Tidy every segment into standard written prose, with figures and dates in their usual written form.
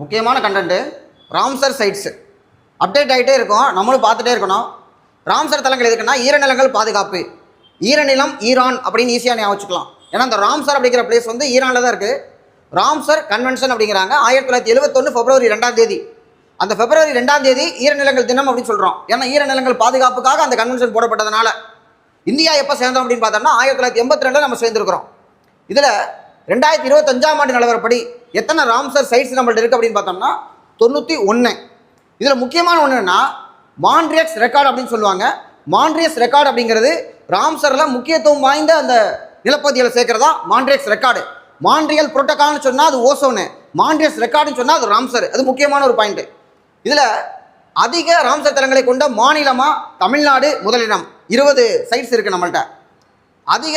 முக்கியமான content Ramsar சைட்ஸு update ஆகிட்டே இருக்கும், நம்மளும் பார்த்துட்டே இருக்கணும். ராம்சர் தலங்கள் எதுக்குன்னா ஈரநிலங்கள் பாதுகாப்பு. ஈரநிலம் ஈரான் அப்படின்னு ஈஸியாக ஞாபகம் வச்சுக்கலாம். ஏன்னா அந்த ராம்சர் அப்படிங்கிற பிளேஸ் வந்து ஈரானில் தான் இருக்குது. ராம்சர் கன்வென்ஷன் அப்படிங்கிறாங்க 1971 February 2 அந்த February 2 ஈரநிலங்கள் தினம் அப்படின்னு சொல்கிறோம். ஏன்னா ஈரநிலங்கள் பாதுகாப்புக்காக அந்த கன்வென்ஷன் போடப்பட்டதுனால. இந்தியா எப்போ சேர்ந்தோம் அப்படின்னு பார்த்தோம்னா 1982 நம்ம சேர்ந்துருக்கிறோம். இதில் 2025 நிலவரப்படி எத்தனை ராம்சர் சைட்ஸ் நம்மள்ட்ட இருக்குது அப்படின்னு பார்த்தோம்னா 91. இதில் முக்கியமான ஒன்றுன்னா மாண்ட்ரியஸ் ரெக்கார்டு அப்படின்னு சொல்லுவாங்க. மாண்ட்ரியஸ் ரெக்கார்டு அப்படிங்கிறது ராம்சரில் முக்கியத்துவம் வாய்ந்த அந்த நிலப்பகுதியில் சேர்க்கிறதா மாண்ட்ரியஸ் ரெக்கார்டு. மாண்ட்ரியல் புரோட்டோகால்னு சொன்னால் அது ஓசோனு, மாண்ட்ரியஸ் ரெக்கார்டுன்னு சொன்னால் அது ராம்சர். அது முக்கியமான ஒரு பாயிண்ட்டு. இதில் அதிக ராம்சர் தலங்களை கொண்ட மாநிலமாக தமிழ்நாடு முதலிடம். 20 சைட்ஸ் இருக்குது நம்மள்கிட்ட. அதிக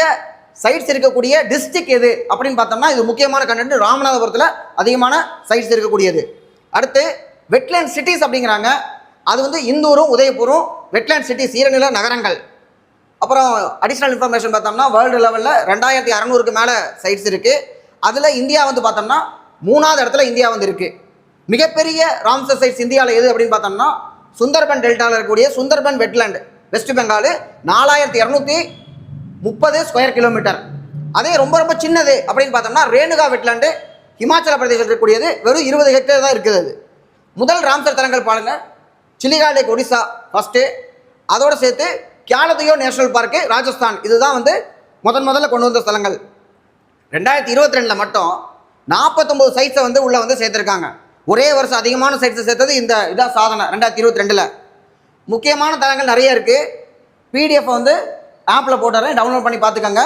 சைட்ஸ் இருக்கக்கூடிய டிஸ்ட்ரிக்ட் எது அப்படின்னு பார்த்தோம்னா இது முக்கியமான கண்டென்ட். ராமநாதபுரத்தில் அதிகமான சைட்ஸ் இருக்கக்கூடியது. அடுத்து வெட்லேண்ட் சிட்டிஸ் அப்படிங்கிறாங்க. அது வந்து இந்தூரும் உதயபூரும் வெட்லேண்ட் சிட்டிஸ், ஈரநில நகரங்கள். அப்புறம் அடிஷ்னல் இன்ஃபர்மேஷன் பார்த்தோம்னா வேர்ல்டு லெவலில் 2600க்கு மேலே சைட்ஸ் இருக்குது. அதில் இந்தியா வந்து பார்த்தோம்னா 3வது இடத்துல இந்தியா வந்து இருக்குது. மிகப்பெரிய ராம்சர் சைட்ஸ் இந்தியாவில் எது அப்படின்னு பார்த்தோம்னா சுந்தர்பன் டெல்டாவில் இருக்கக்கூடிய Sundarban wetland, west Bengal, 4230 square kilometre. அதே ரொம்ப ரொம்ப சின்னது அப்படின்னு பார்த்தோம்னா ரேணுகா வெட்லேண்டு, ஹிமாச்சல பிரதேசத்தில் இருக்கக்கூடியது, வெறும் 20 ஹெக்டேர் தான் இருக்குது. அது முதல் ராம்சர் தலங்கள் பாருங்கள். சிலிகா லேக் ஒடிசா ஃபஸ்ட்டு, அதோடு சேர்த்து கியாலதியோ நேஷனல் பார்க்கு ராஜஸ்தான். இதுதான் வந்து முதல்ல கொண்டு வந்த ஸ்தலங்கள். 2022 மட்டும் 49 சைட்ஸை வந்து உள்ளே வந்து சேர்த்துருக்காங்க. ஒரே வருஷம் அதிகமான சைட்ஸை சேர்த்தது இதான் சாதனை 2022. முக்கியமான தலங்கள் நிறைய இருக்குது. பிடிஎஃப் வந்து ஆப்பில் போட்டுறேன், டவுன்லோட் பண்ணி பார்த்துக்கோங்க.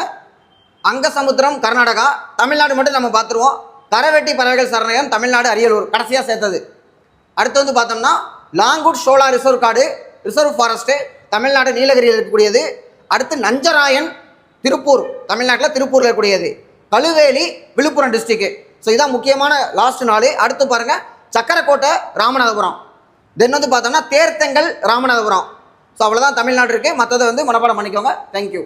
அங்கசமுத்திரம் கர்நாடகா, தமிழ்நாடு மட்டும் நம்ம பார்த்துருவோம். தரவெட்டி பறவைகள் சரணாலயம் தமிழ்நாடு அரியலூர் கடைசியாக சேர்த்தது. அடுத்து வந்து பார்த்தோம்னா லாங்குட் ஷோலா ரிசர்வ் காடு, ரிசர்வ் ஃபாரஸ்ட்டு தமிழ்நாடு நீலகிரியில் இருக்கக்கூடியது. அடுத்து நஞ்சராயன் திருப்பூர், தமிழ்நாட்டில் திருப்பூரில் இருக்கக்கூடியது. கழுவேலி விழுப்புரம் டிஸ்ட்ரிக்ட். ஸோ இதான் முக்கியமான லாஸ்ட் 4. அடுத்து பாருங்கள் சக்கரக்கோட்டை ராமநாதபுரம். தென் வந்து பார்த்தோம்னா தேர்த்தங்கல் ராமநாதபுரம். ஸோ அவ்வளோதான் தமிழ்நாடு இருக்குது. மற்றதை வந்து மனப்பாடம் பண்ணிக்கோங்க. தேங்க்யூ.